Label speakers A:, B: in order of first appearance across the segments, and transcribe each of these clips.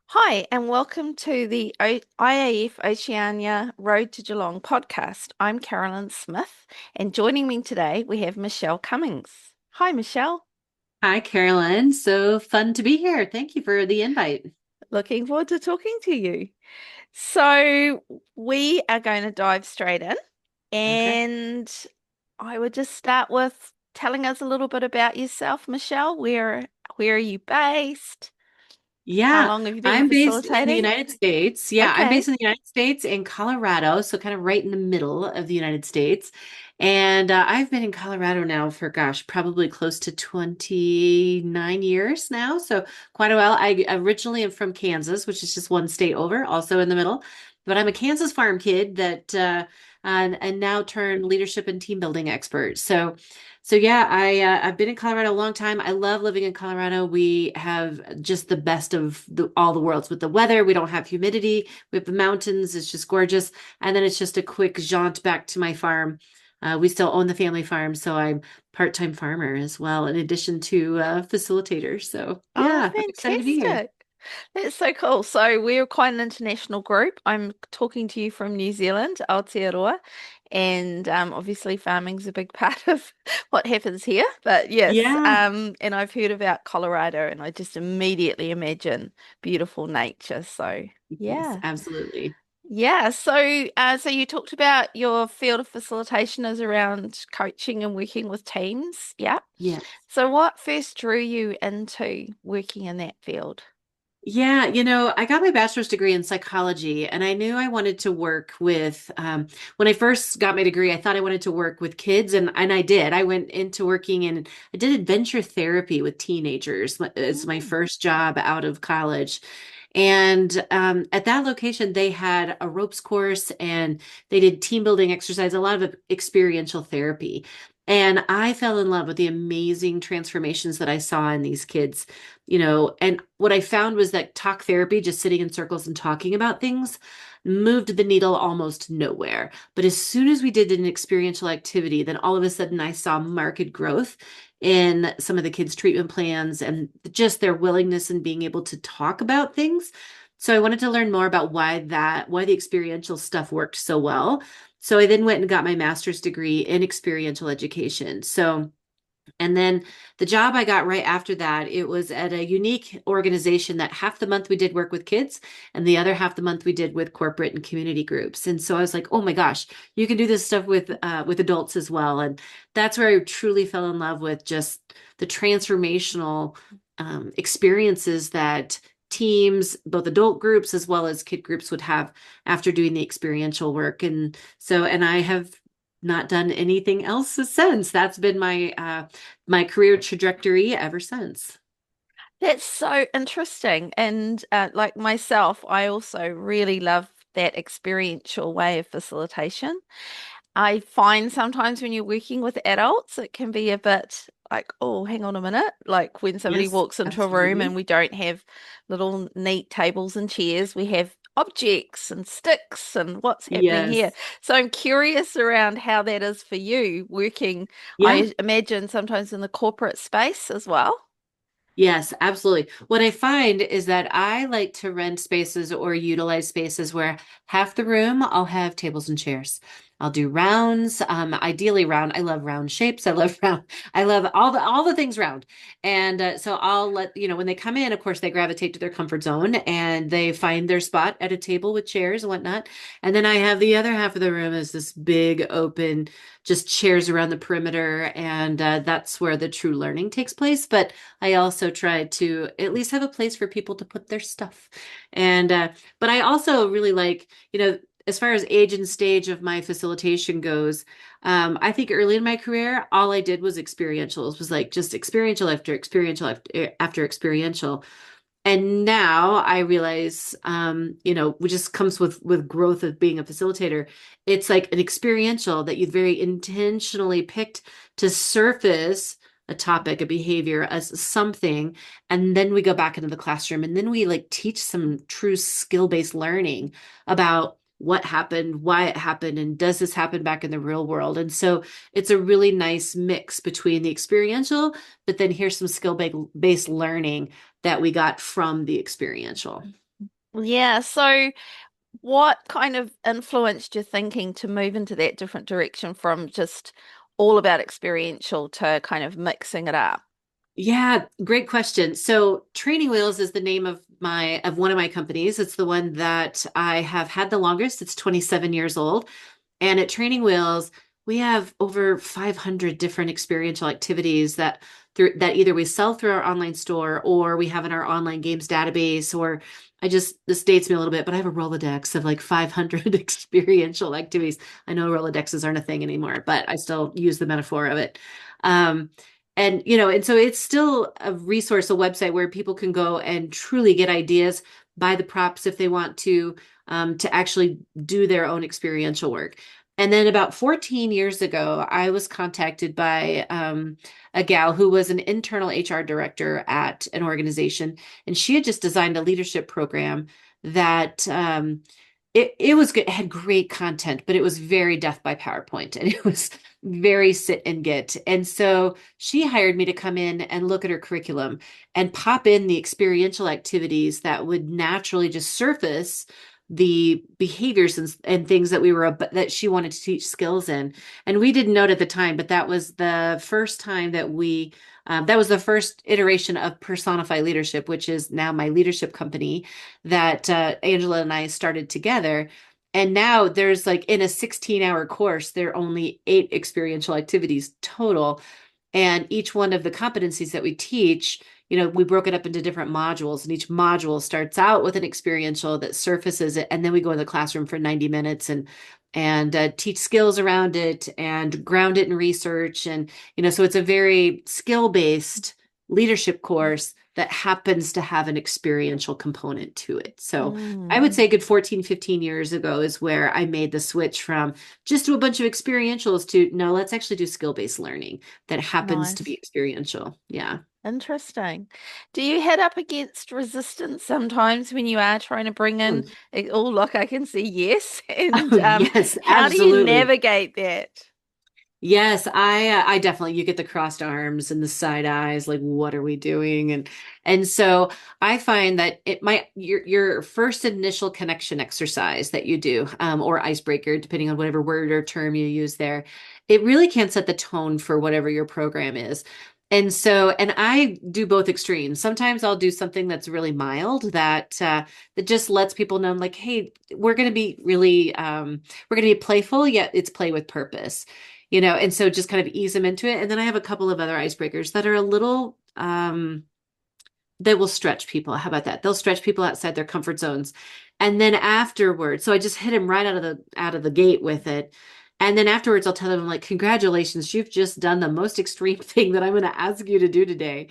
A: Hi, and welcome to the IAF Oceania Road to Geelong podcast. I'm Carolyn Smith, and joining me today we have Michelle Cummings. Hi, Michelle.
B: Hi, Carolyn. So fun to be here. Thank you for the invite.
A: Looking forward to talking to you. So, we are going to dive straight in,
B: Okay.
A: and I would just start with telling us a little bit about yourself, Michelle. Where are you based? How
B: Yeah,
A: long have you been
B: I'm based in the
A: facilitating?
B: United States. Yeah, I'm
A: Okay.
B: based in the United States in Colorado, so kind of right in the middle of the United States. And I've been in Colorado now for, gosh, probably close to 29 years now. So quite a while. I originally am from Kansas, which is just one state over, also in the middle. But I'm a Kansas farm kid that and now turned leadership and team building expert. So yeah, I've been in Colorado a long time. I love living in Colorado. We have just the best of all the worlds with the weather. We don't have humidity. We have the mountains. It's just gorgeous. And then it's just a quick jaunt back to my farm. We still own the family farm, so I'm part-time farmer as well, in addition to facilitator. So
A: Oh,
B: yeah, I'm excited to be here.
A: fantastic. That's so cool. So we're quite an international group. I'm talking to you from New Zealand, Aotearoa, and obviously farming's a big part of what happens here. But yes,
B: Yeah,
A: and I've heard about Colorado, and I just immediately imagine beautiful nature. So
B: yes,
A: yeah,
B: absolutely.
A: yeah. So you talked about your field of facilitation is around coaching and working with teams. Yeah.
B: Yeah.
A: So what first drew you into working in that field?
B: Yeah, I got my bachelor's degree in psychology, and I knew I wanted to work with, when I first got my degree, I thought I wanted to work with kids, and I did. I went into working in, I did adventure therapy with teenagers as my
A: Mm.
B: first job out of college. And at that location, they had a ropes course and they did team building exercise, a lot of experiential therapy. And I fell in love with the amazing transformations that I saw in these kids, and what I found was that talk therapy, just sitting in circles and talking about things, moved the needle almost nowhere. But as soon as we did an experiential activity, then all of a sudden I saw market growth in some of the kids' treatment plans and just their willingness and being able to talk about things. So I wanted to learn more about why the experiential stuff worked so well. So I then went and got my master's degree in experiential education. And then the job I got right after that, it was at a unique organization that half the month we did work with kids and the other half the month we did with corporate and community groups. And so I was like, oh my gosh, you can do this stuff with adults as well. And that's where I truly fell in love with just the transformational experiences that teams, both adult groups as well as kid groups would have after doing the experiential work. And I have not done anything else since. That's been my career trajectory ever since.
A: That's so interesting. And like myself, I also really love that experiential way of facilitation. I find sometimes when you're working with adults, it can be a bit like, oh, hang on a minute. Like when somebody
B: Yes,
A: walks into a room and
B: absolutely.
A: we don't have little neat tables and chairs, we have objects and sticks and what's happening here.
B: Yes.
A: So I'm curious around how that is for you working,
B: Yeah.
A: I imagine sometimes in the corporate space as well.
B: Yes, absolutely. What I find is that I like to rent spaces or utilize spaces where half the room I'll have tables and chairs. I'll do rounds, ideally round. I love round shapes. I love round. I love all the things round. And so I'll let, when they come in, of course, they gravitate to their comfort zone and they find their spot at a table with chairs and whatnot. And then I have the other half of the room is this big open, just chairs around the perimeter, and that's where the true learning takes place. But I also try to at least have a place for people to put their stuff. And but I also really like, as far as age and stage of my facilitation goes, I think early in my career, all I did was experientials, was like just experiential after experiential after experiential. And now I realize, which just comes with growth of being a facilitator. It's like an experiential that you very intentionally picked to surface a topic, a behavior as something, and then we go back into the classroom, and then we like teach some true skill-based learning about what happened, why it happened, and does this happen back in the real world? And so it's a really nice mix between the experiential, but then here's some skill-based learning that we got from the experiential.
A: Yeah. So what kind of influenced your thinking to move into that different direction from just all about experiential to kind of mixing it up?
B: Yeah, great question. So Training Wheels is the name of one of my companies. It's the one that I have had the longest. It's 27 years old. And at Training Wheels, we have over 500 different experiential activities that either we sell through our online store or we have in our online games database, or this dates me a little bit, but I have a Rolodex of like 500 experiential activities. I know Rolodexes aren't a thing anymore, but I still use the metaphor of it. Um, and so it's still a resource, a website where people can go and truly get ideas, buy the props if they want to actually do their own experiential work. And then about 14 years ago, I was contacted by a gal who was an internal HR director at an organization, and she had just designed a leadership program that it was good, it had great content, but it was very death by PowerPoint, and it was very sit and get. And so she hired me to come in and look at her curriculum and pop in the experiential activities that would naturally just surface the behaviors and things that she wanted to teach skills in. And we didn't know it at the time, but that was the first time that was the first iteration of Personify Leadership, which is now my leadership company that Angela and I started together. And now there's like in a 16-hour course, there are only 8 experiential activities total. And each one of the competencies that we teach, we broke it up into different modules, and each module starts out with an experiential that surfaces it, and then we go in the classroom for 90 minutes and teach skills around it and ground it in research. And so it's a very skill-based leadership course that happens to have an experiential component to it. So I would
A: Mm,
B: say a good 14, 15 years ago is where I made the switch from just do a bunch of experientials to no, let's actually do skill-based learning that happens to be
A: nice.
B: experiential. Yeah.
A: Interesting. Do you head up against resistance sometimes when you are trying to bring
B: Oh,
A: in, oh, look, I can see yes. And
B: oh yes,
A: how do you
B: absolutely.
A: navigate that?
B: Yes, I definitely you get the crossed arms and the side eyes, like what are we doing? And so I find that it might your first initial connection exercise that you do, or icebreaker, depending on whatever word or term you use there, it really can set the tone for whatever your program is. And I do both extremes. Sometimes I'll do something that's really mild that just lets people know, like, hey, we're gonna be playful, yet it's play with purpose. And so just kind of ease them into it. And then I have a couple of other icebreakers that are a little that will stretch people. How about that? They'll stretch people outside their comfort zones. And then afterwards, so I just hit them right out of the gate with it. And then afterwards, I'll tell them, like, congratulations, you've just done the most extreme thing that I'm going to ask you to do today.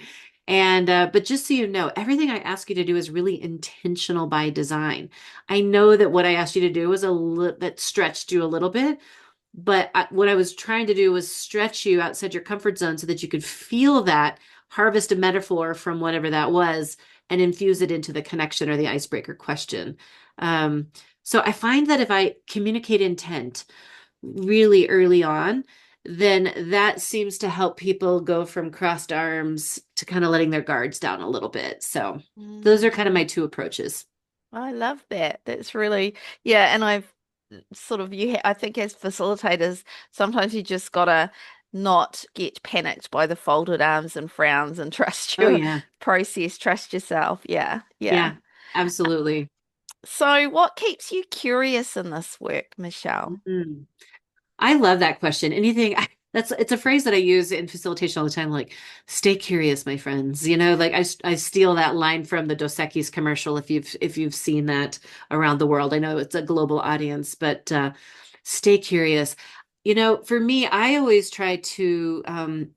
B: But just so you know, everything I ask you to do is really intentional by design. I know that what I asked you to do was that stretched you a little bit, but what I was trying to do was stretch you outside your comfort zone so that you could feel that, harvest a metaphor from whatever that was, and infuse it into the connection or the icebreaker question. Um, so I find that if I communicate intent really early on, then that seems to help people go from crossed arms to kind of letting their guards down a little bit. So those are
A: Mm,
B: kind of my two approaches.
A: I love that. That's really, yeah. And I've sort of, I think as facilitators, sometimes you just gotta not get panicked by the folded arms and frowns and trust
B: Oh
A: your
B: yeah.
A: process, trust yourself. Yeah, yeah.
B: Yeah, absolutely.
A: So, what keeps you curious in this work, Michelle?
B: Mhm. I love that question. It's a phrase that I use in facilitation all the time, like stay curious, my friends. Like I steal that line from the Dos Equis commercial if you've seen that around the world. I know it's a global audience, but stay curious. For me, I always try to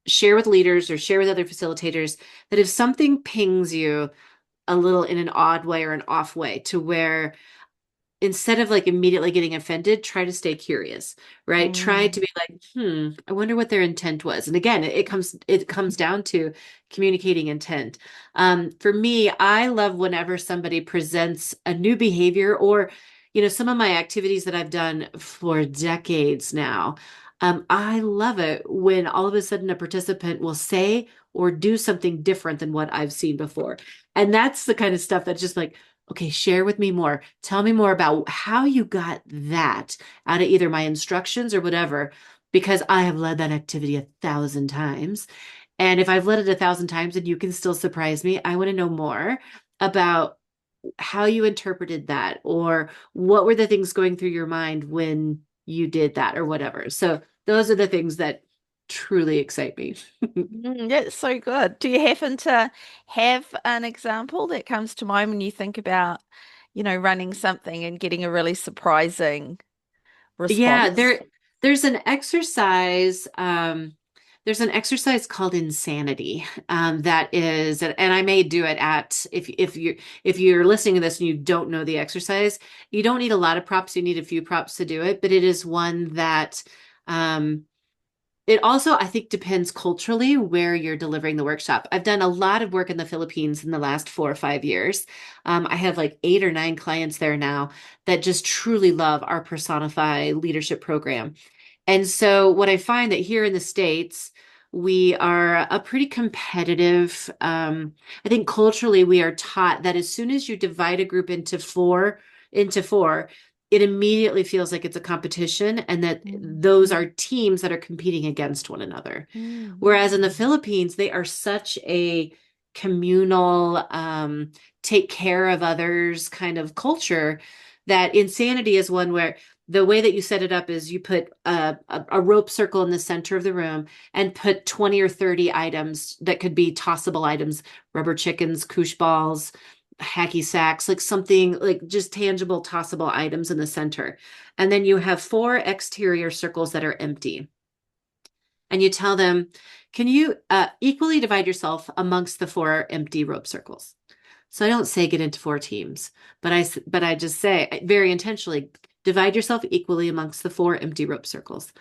B: share with leaders or share with other facilitators that if something pings you a little in an odd way or an off way to where instead of like immediately getting offended, try to stay curious, right? Try to
A: Mm,
B: be like, I wonder what their intent was. And again, it comes down to communicating intent. For me, I love whenever somebody presents a new behavior or, some of my activities that I've done for decades now. I love it when all of a sudden a participant will say or do something different than what I've seen before. And that's the kind of stuff that's just like, Okay, share with me more. Tell me more about how you got that out of either my instructions or whatever, because I have led that activity 1,000 times. And if I've led it 1,000 times and you can still surprise me, I want to know more about how you interpreted that or what were the things going through your mind when you did that or whatever. So those are the things that truly excite me.
A: That's so good. Do you happen to have an example that comes to mind when you think about, running something and getting a really surprising
B: Yeah,
A: response?
B: there's an exercise called insanity. That is, and I may do it at if you're listening to this and you don't know the exercise, you don't need a lot of props, you need a few props to do it, but it is one that um it also, I think, depends culturally where you're delivering the workshop. I've done a lot of work in the Philippines in the last 4 or 5 years. I have like 8 or 9 clients there now that just truly love our Personify Leadership program. And so, what I find that here in the States, we are a pretty competitive. I think culturally, we are taught that as soon as you divide a group into four, it immediately feels like it's a competition and that
A: Mm.
B: those are teams that are competing against one another.
A: Mm.
B: Whereas in the Philippines, they are such a communal, take care of others kind of culture that insanity is one where the way that you set it up is you put a rope circle in the center of the room and put 20 or 30 items that could be tossable items, rubber chickens, koosh balls, hacky sacks, like something like just tangible tossable items in the center. And then you have 4 exterior circles that are empty. And you tell them, can you equally divide yourself amongst the 4 empty rope circles? So I don't say get into 4 teams, but I just say very intentionally divide yourself equally amongst the 4 empty rope circles.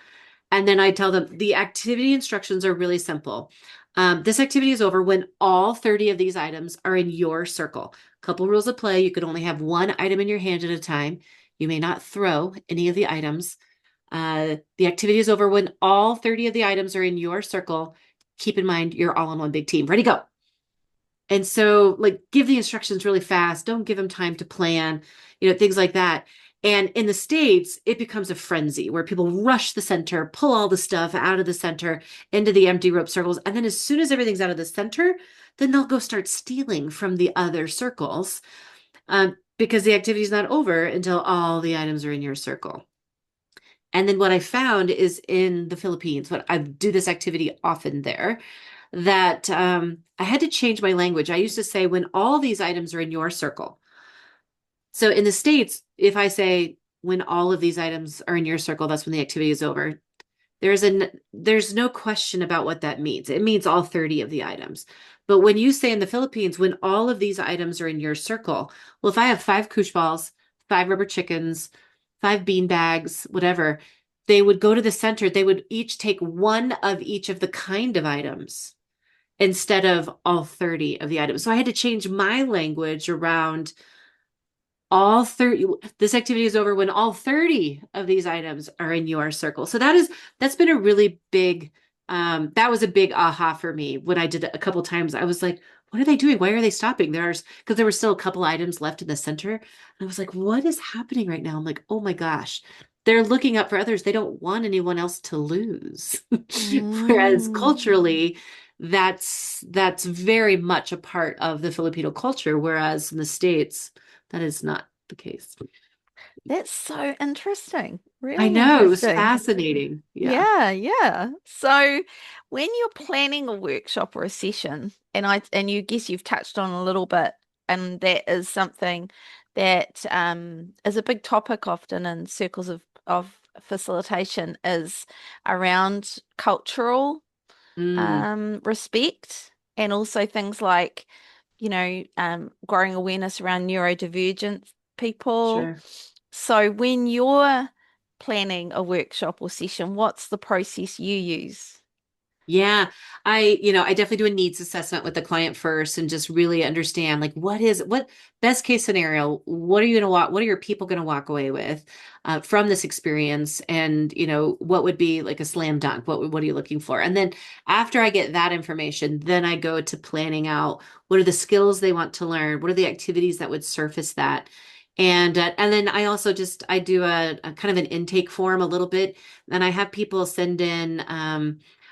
B: And then I tell them the activity instructions are really simple. This activity is over when all 30 of these items are in your circle. Couple rules of play. You could only have one item in your hand at a time. You may not throw any of the items. The activity is over when all 30 of the items are in your circle. Keep in mind, you're all on one big team. Ready, go. And so, like, give the instructions really fast. Don't give them time to plan, things like that. And in the States, it becomes a frenzy where people rush the center, pull all the stuff out of the center into the empty rope circles. And then, as soon as everything's out of the center, then they'll go start stealing from the other circles because the activity's not over until all the items are in your circle. And then what I found is in the Philippines, what I do this activity often there, that I had to change my language. I used to say, when all these items are in your circle. So in the States, if I say, when all of these items are in your circle, that's when the activity is over. There's no question about what that means. It means all 30 of the items. But when you say in the Philippines, when all of these items are in your circle, well, if I have 5 koosh balls, 5 rubber chickens, 5 bean bags, whatever, they would go to the center. They would each take one of each of the kind of items instead of all 30 of the items. So I had to change my language around all 30. This activity is over when all 30 of these items are in your circle. So that's been a really big that was a big aha for me when I did it a couple times. I was like, what are they doing? Why are they stopping? Because there were still a couple items left in the center. And I was like, what is happening right now? I'm like, oh my gosh. They're looking up for others. They don't want anyone else to lose. Whereas
A: Mm.
B: culturally, that's very much a part of the Filipino culture, whereas in the States, that is not the case.
A: That's so interesting.
B: I
A: Really
B: know, it was
A: interesting.
B: fascinating. Yeah.
A: Yeah, yeah. So when you're planning a workshop or a session, and you guess you've touched on a little bit, and that is something that is a big topic often in circles of facilitation is around cultural
B: Mm,
A: respect and also things like, growing awareness around neurodivergent people.
B: sure.
A: So when you're planning a workshop or session, what's the process you use?
B: Yeah, I definitely do a needs assessment with the client first and just really understand like what best case scenario, what are you going to walk, what are your people going to walk away with from this experience? And, what would be like a slam dunk? What are you looking for? And then after I get that information, then I go to planning out what are the skills they want to learn? What are the activities that would surface that? And then I do a kind of an intake form a little bit, and I have people send in.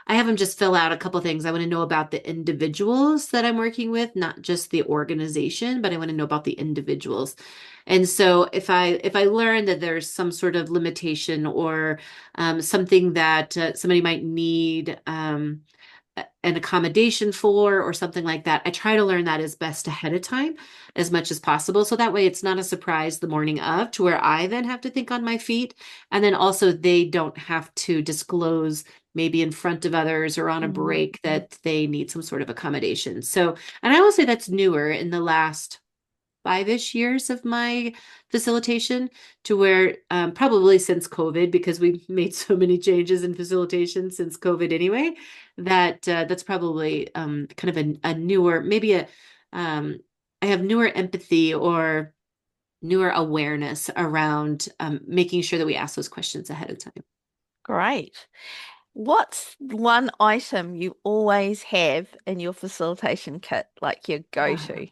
B: I have them just fill out a couple things. I want to know about the individuals that I'm working with, not just the organization, but I want to know about the individuals. And so if I learn that there's some sort of limitation or something that somebody might need an accommodation for or something like that, I try to learn that as best ahead of time as much as possible. So that way it's not a surprise the morning of to where I then have to think on my feet. And then also they don't have to disclose maybe in front of others or on a
A: Mm.
B: break that they need some sort of accommodation. So, and I will say that's newer in the last 5-ish years of my facilitation to where probably since COVID, because we've made so many changes in facilitation since COVID anyway, that's probably kind of a newer, maybe um, I have newer empathy or newer awareness around making sure that we ask those questions ahead of time.
A: Great. What's one item you always have in your facilitation kit, like your go-to?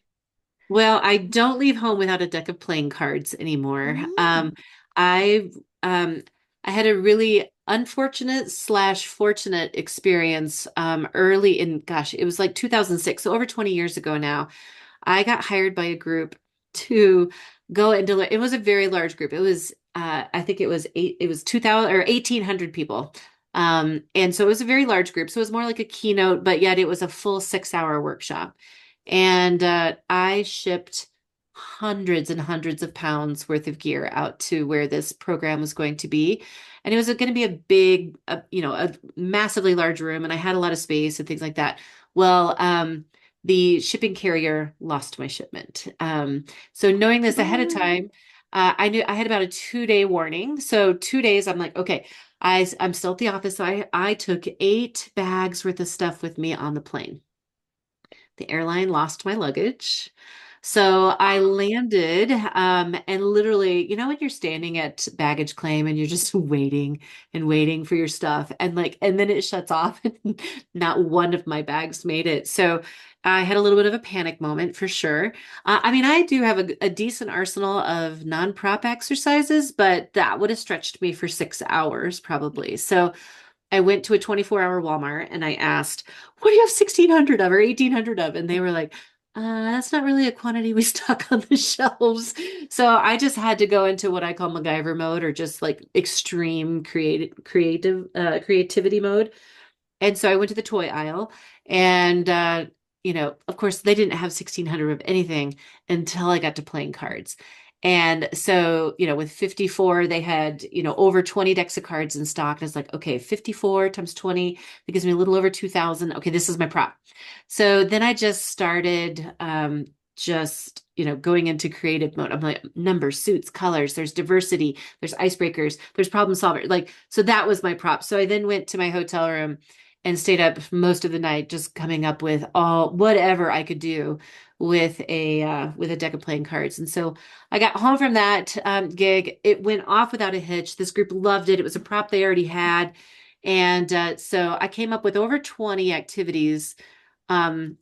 B: Well, I don't leave home without a deck of playing cards anymore.
A: Mm.
B: I um, I had a really unfortunate slash fortunate experience early in, gosh, it was like 2006, so over 20 years ago now. I got hired by a group to go and deliver. It was a very large group. It was, I think it was 2000 or 1800 people. And so it was a very large group. So it was more like a keynote, but yet it was a full 6-hour workshop. And I shipped hundreds and hundreds of pounds worth of gear out to where this program was going to be. And it was going to be a big, a massively large room. And I had a lot of space and things like that. Well, the shipping carrier lost my shipment. So knowing this ahead of
A: No.
B: time, I knew I had about a 2-day warning. So 2 days, I'm like, okay, I'm still at the office. So I took 8 bags worth of stuff with me on the plane. The airline lost my luggage. So I landed, and literally, when you're standing at baggage claim and you're just waiting and waiting for your stuff, and then it shuts off, and not one of my bags made it. So I had a little bit of a panic moment for sure. I mean, I do have a decent arsenal of non-prop exercises, but that would have stretched me for 6 hours probably. So I went to a 24-hour Walmart and I asked, what do you have 1,600 of or 1,800 of? And they were like, that's not really a quantity we stock on the shelves. So I just had to go into what I call MacGyver mode or just like extreme creativity mode. And so I went to the toy aisle and, of course, they didn't have 1,600 of anything until I got to playing cards. And so, with 54, they had, over 20 decks of cards in stock. And it's like, okay, 54 times 20, that gives me a little over 2,000. Okay, this is my prop. So then I just started, going into creative mode. I'm like, numbers, suits, colors, there's diversity, there's icebreakers, there's problem solver. Like, so that was my prop. So I then went to my hotel room and stayed up most of the night just coming up with all whatever I could do with a deck of playing cards. And so I got home from that gig. It went off without a hitch. This group loved it. It was a prop they already had. And so I came up with over 20 activities, um,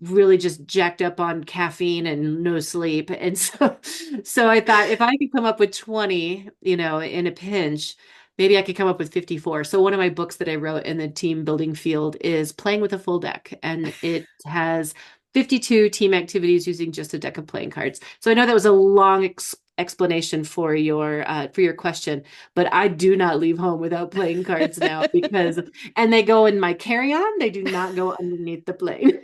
B: really just jacked up on caffeine and no sleep. And so I thought if I could come up with 20, in a pinch, maybe I could come up with 54. So one of my books that I wrote in the team building field is Playing with a Full Deck, and it has 52 team activities using just a deck of playing cards. So I know that was a long explanation for your question, but I do not leave home without playing cards now and they go in my carry-on. They do not go underneath the plane.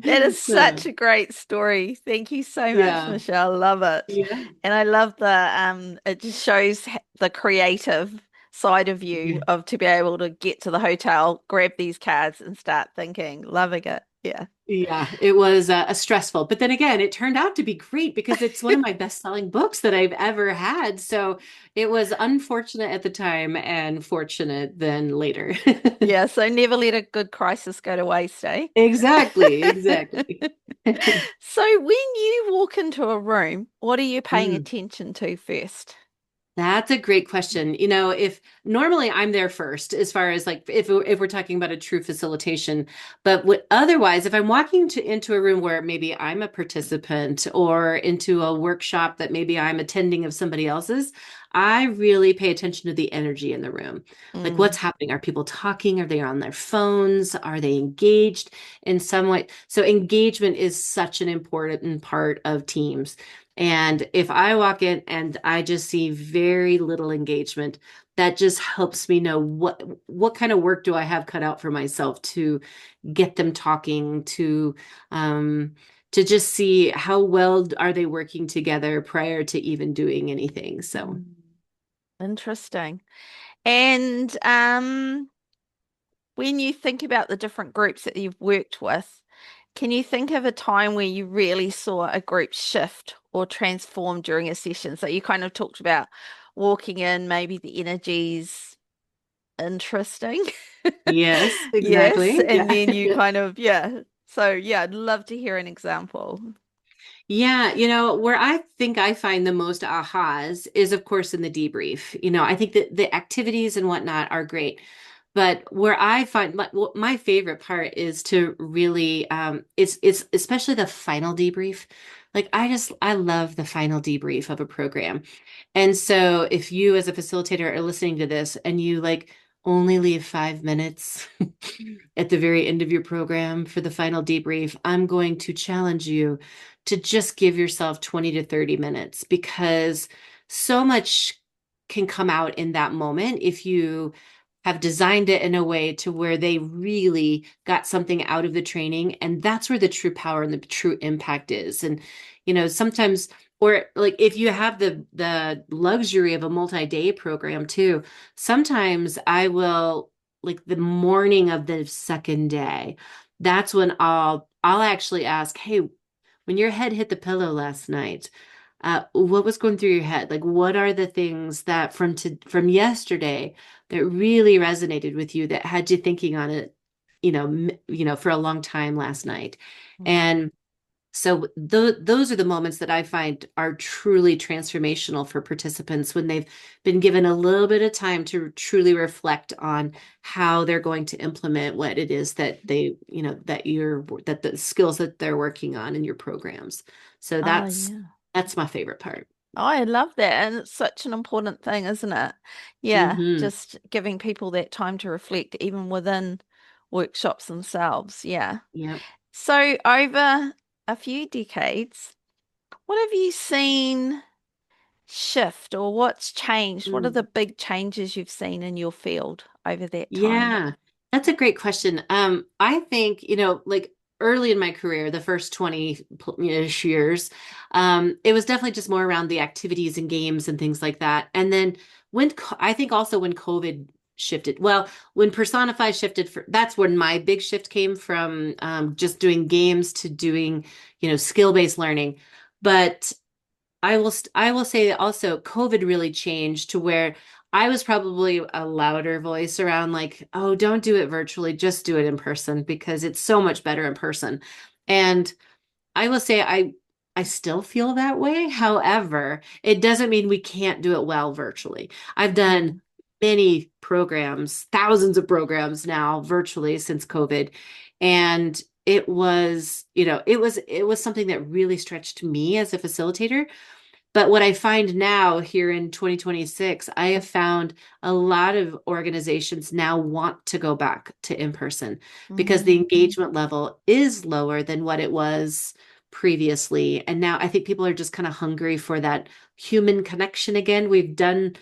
A: That is
B: So,
A: such a great story. Thank you so much,
B: yeah.
A: Michelle. Love it.
B: Yeah.
A: And I love it just shows the creative. side of you
B: Yeah.
A: of to be able to get to the hotel, grab these cards and start thinking, loving it. Yeah.
B: Yeah, it was a stressful, but then again, it turned out to be great because it's one of my best-selling books that I've ever had. So it was unfortunate at the time and fortunate then later.
A: Yeah, so never let a good crisis go to waste, eh?
B: Exactly, exactly.
A: So when you walk into a room, what are you paying
B: Mm.
A: attention to first?
B: That's a great question. If normally I'm there first, as far as like if we're talking about a true facilitation, but otherwise, if I'm walking into a room where maybe I'm a participant or into a workshop that maybe I'm attending of somebody else's, I really pay attention to the energy in the room. Like
A: Mm,
B: what's happening? Are people talking? Are they on their phones? Are they engaged in some way? So engagement is such an important part of teams. And if I walk in and I just see very little engagement, that just helps me know what kind of work do I have cut out for myself to get them talking, um to just see how well are they working together prior to even doing anything. So
A: mm. Interesting. And when you think about the different groups that you've worked with, can you think of a time where you really saw a group shift or transform during a session? So you kind of talked about walking in, maybe the energy's interesting.
B: yes,
A: Yes,
B: exactly.
A: and
B: Yeah.
A: then you kind of, yeah. So yeah, I'd love to hear an example.
B: Yeah, where I think I find the most ahas is, of course, in the debrief. I think that the activities and whatnot are great. But where I find my favorite part is to really, it's especially the final debrief. Like I love the final debrief of a program. And so if you as a facilitator are listening to this and you like only leave 5 minutes at the very end of your program for the final debrief, I'm going to challenge you to just give yourself 20 to 30 minutes because so much can come out in that moment if you have designed it in a way to where they really got something out of the training. And that's where the true power and the true impact is. And, sometimes, or like if you have the luxury of a multi-day program too, sometimes I will like the morning of the second day, that's when I'll actually ask, hey, when your head hit the pillow last night, what was going through your head? Like, what are the things that from yesterday that really resonated with you that had you thinking on it, for a long time last night?
A: Mm.
B: And so those are the moments that I find are truly transformational for participants when they've been given a little bit of time to truly reflect on how they're going to implement what it is that that the skills that they're working on in your programs. So
A: Oh,
B: that's
A: yeah.
B: that's my favorite part.
A: Oh, I love that. And it's such an important thing, isn't it? Yeah,
B: Hmm.
A: just giving people that time to reflect, even within workshops themselves. Yeah.
B: Yep.
A: So, over a few decades, what have you seen shift or what's changed? What are the big changes you've seen in your field over that time?
B: Yeah, that's a great question. I think, like early in my career, the first 20-ish years, it was definitely just more around the activities and games and things like that. And then I think also when COVID shifted, well, when Personify shifted, that's when my big shift came from just doing games to doing, skill-based learning. But I will say also COVID really changed to where I was probably a louder voice around like, oh, don't do it virtually, just do it in person because it's so much better in person. And I will say I still feel that way. However, it doesn't mean we can't do it well virtually. I've
A: Mm.
B: done many programs, thousands of programs now virtually since COVID. And it was something that really stretched me as a facilitator, but what I find now here in 2026, I have found a lot of organizations now want to go back to in person because the
A: Mm.
B: engagement level is lower than what it was previously. And now I think people are just kind of hungry for that human connection again. We've done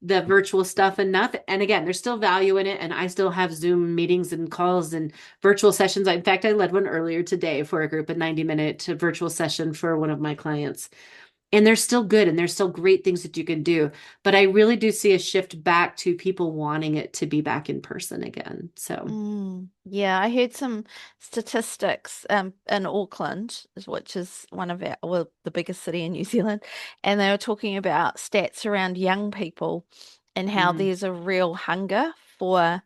B: the virtual stuff enough. And again, there's still value in it. And I still have Zoom meetings and calls and virtual sessions. In fact, I led one earlier today for a group, a 90-minute virtual session for one of my clients. And they're still good and there's still great things that you can do. But I really do see a shift back to people wanting it to be back in person again. So,
A: Yeah, I heard some statistics in Auckland, which is one of our, well, the biggest city in New Zealand, and they were talking about stats around young people and how
B: mm,
A: there's a real hunger for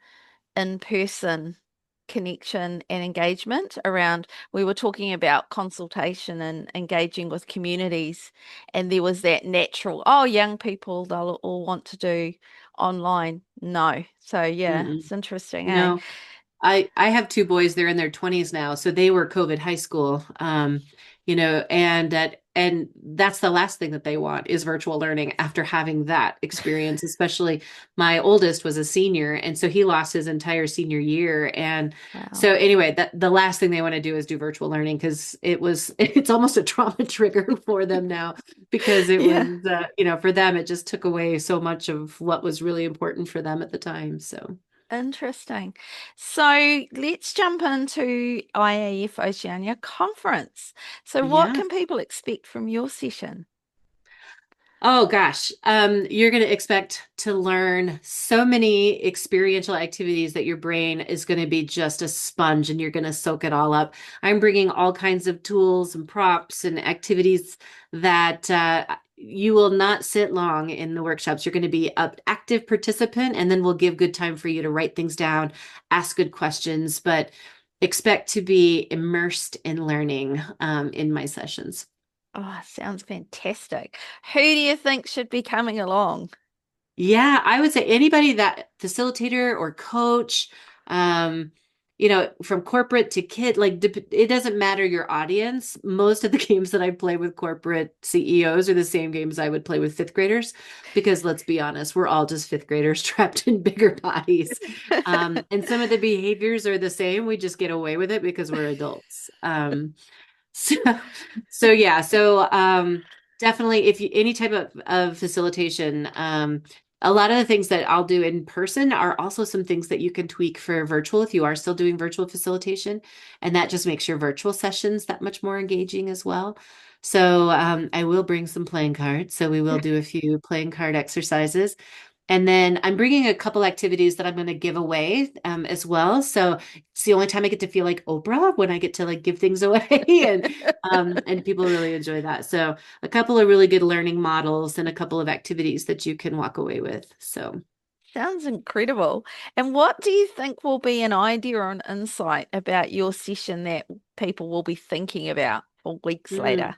A: in-person connection and engagement around. We were talking about consultation and engaging with communities, and there was that natural, oh, young people, they'll all want to do online. No. So yeah,
B: mm-mm.
A: it's interesting, eh?
B: No. I have two boys, they're in their 20s now, so they were COVID high school. And that's the last thing that they want is virtual learning after having that experience, especially my oldest was a senior, and so he lost his entire senior year. And
A: Wow.
B: so anyway, that the last thing they want to do is do virtual learning because it's almost a trauma trigger for them now because it was
A: Yeah.
B: for them it just took away so much of what was really important for them at the time. So
A: Interesting. So let's jump into IAF Oceania conference. So what
B: yeah.
A: can people expect from your session?
B: Oh gosh, you're going to expect to learn so many experiential activities that your brain is going to be just a sponge and you're going to soak it all up. I'm bringing all kinds of tools and props and activities that you will not sit long in the workshops. You're going to be an active participant, and then we'll give good time for you to write things down, ask good questions, but expect to be immersed in learning in my sessions.
A: Oh, sounds fantastic. Who do you think should be coming along?
B: Yeah, I would say anybody that facilitator or coach, um, from corporate to kid, it doesn't matter your audience. Most of the games that I play with corporate CEOs are the same games I would play with fifth graders, because let's be honest, we're all just fifth graders trapped in bigger bodies. And some of the behaviors are the same. We just get away with it because we're adults. So, so yeah, definitely if you any type of facilitation, a lot of the things that I'll do in person are also some things that you can tweak for virtual if you are still doing virtual facilitation, and that just makes your virtual sessions that much more engaging as well. So I will bring some playing cards. So we will do a few playing card exercises. And then I'm bringing a couple activities that I'm going to give away as well. So it's the only time I get to feel like Oprah, when I get to like give things away, and people really enjoy that. So a couple of really good learning models and a couple of activities that you can walk away with. So
A: Sounds incredible. And what do you think will be an idea or an insight about your session that people will be thinking about for weeks
B: mm.
A: later?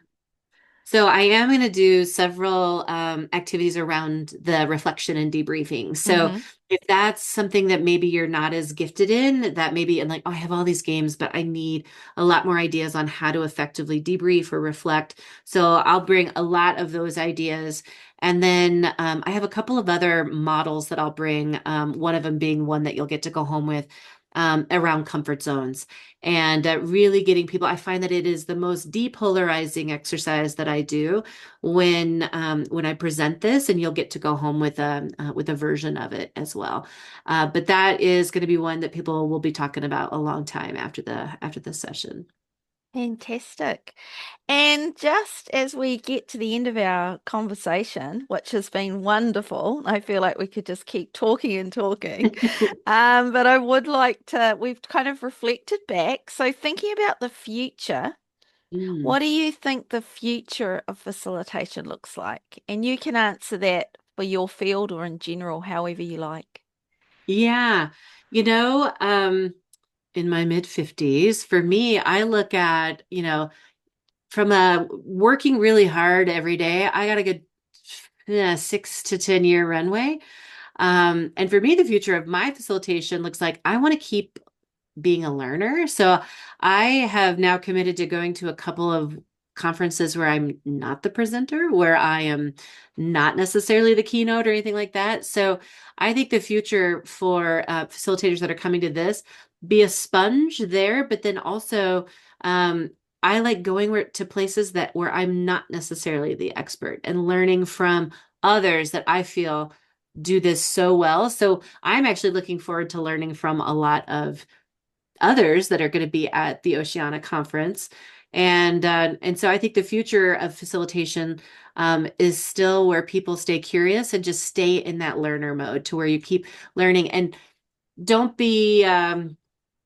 B: So I am going to do several activities around the reflection and debriefing. So
A: Hmm.
B: if that's something that maybe you're not as gifted in, that maybe and like, oh, I have all these games, but I need a lot more ideas on how to effectively debrief or reflect. So I'll bring a lot of those ideas. And then I have a couple of other models that I'll bring. One of them being one that you'll get to go home with, around comfort zones, and really getting people. I find that it is the most depolarizing exercise that I do when I present this, and you'll get to go home with a version of it as well. But that is going to be one that people will be talking about a long time after the session.
A: Fantastic. And just as we get to the end of our conversation, which has been wonderful, I feel like we could just keep talking and talking. But I would like to, we've kind of reflected back. So thinking about the future,
B: Mm.
A: what do you think the future of facilitation looks like? And you can answer that for your field or in general, however you like.
B: Yeah, in my mid 50s, for me, I look at, from a working really hard every day, I got a good 6 to 10 year runway. And for me, the future of my facilitation looks like I want to keep being a learner. So I have now committed to going to a couple of conferences where I'm not the presenter, where I am not necessarily the keynote or anything like that. So I think the future for facilitators that are coming to this, be a sponge there, but then also um, I like going to places where I'm not necessarily the expert and learning from others that I feel do this so well. So I'm actually looking forward to learning from a lot of others that are going to be at the Oceania conference. And so I think the future of facilitation is still where people stay curious and just stay in that learner mode to where you keep learning and don't be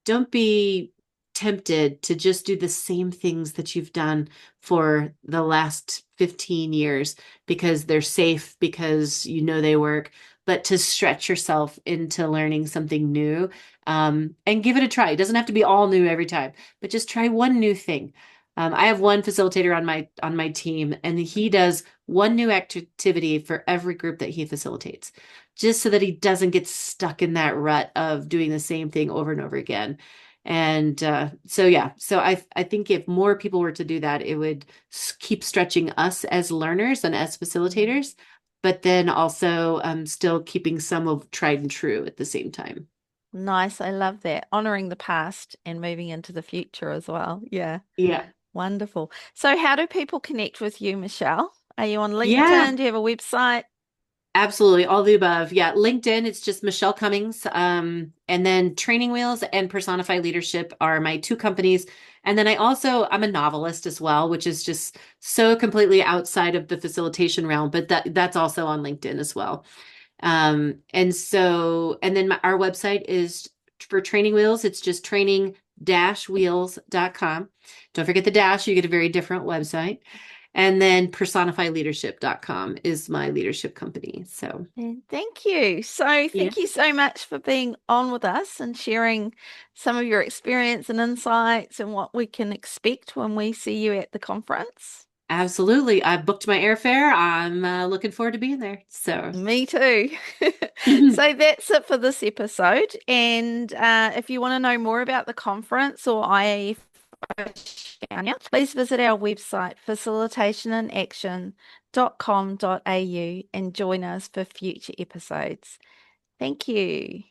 B: don't be tempted to just do the same things that you've done for the last 15 years because they're safe, because you know they work, but to stretch yourself into learning something new, and give it a try. It doesn't have to be all new every time, but just try one new thing. I have one facilitator on my team, and he does one new activity for every group that he facilitates, just so that he doesn't get stuck in that rut of doing the same thing over and over again. And so yeah, so I think if more people were to do that, it would keep stretching us as learners and as facilitators, but then also still keeping some of tried and true at the same time.
A: Nice. I love that. Honoring the past and moving into the future as well. Yeah.
B: Yeah.
A: Wonderful. So, how do people connect with you, Michelle? Are you on
B: Yeah,
A: LinkedIn? Do you have a website?
B: absolutely. All the above. Yeah. LinkedIn, it's just Michelle Cummings. And then Training Wheels and Personify Leadership are my two companies. And then I'm a novelist as well, which is just so completely outside of the facilitation realm, but that's also on LinkedIn as well. And then our website is for Training Wheels. It's just training-wheels.com. Don't forget the dash, you get a very different website. And then personifyleadership.com is my leadership company. So,
A: And thank you. So,
B: yeah,
A: thank you so much for being on with us and sharing some of your experience and insights and what we can expect when we see you at the conference.
B: absolutely. I booked my airfare. I'm looking forward to being there. So,
A: Me too. So that's it for this episode. And if you want to know more about the conference or IAF Oceania, please visit our website, facilitationinaction.com.au, and join us for future episodes. Thank you.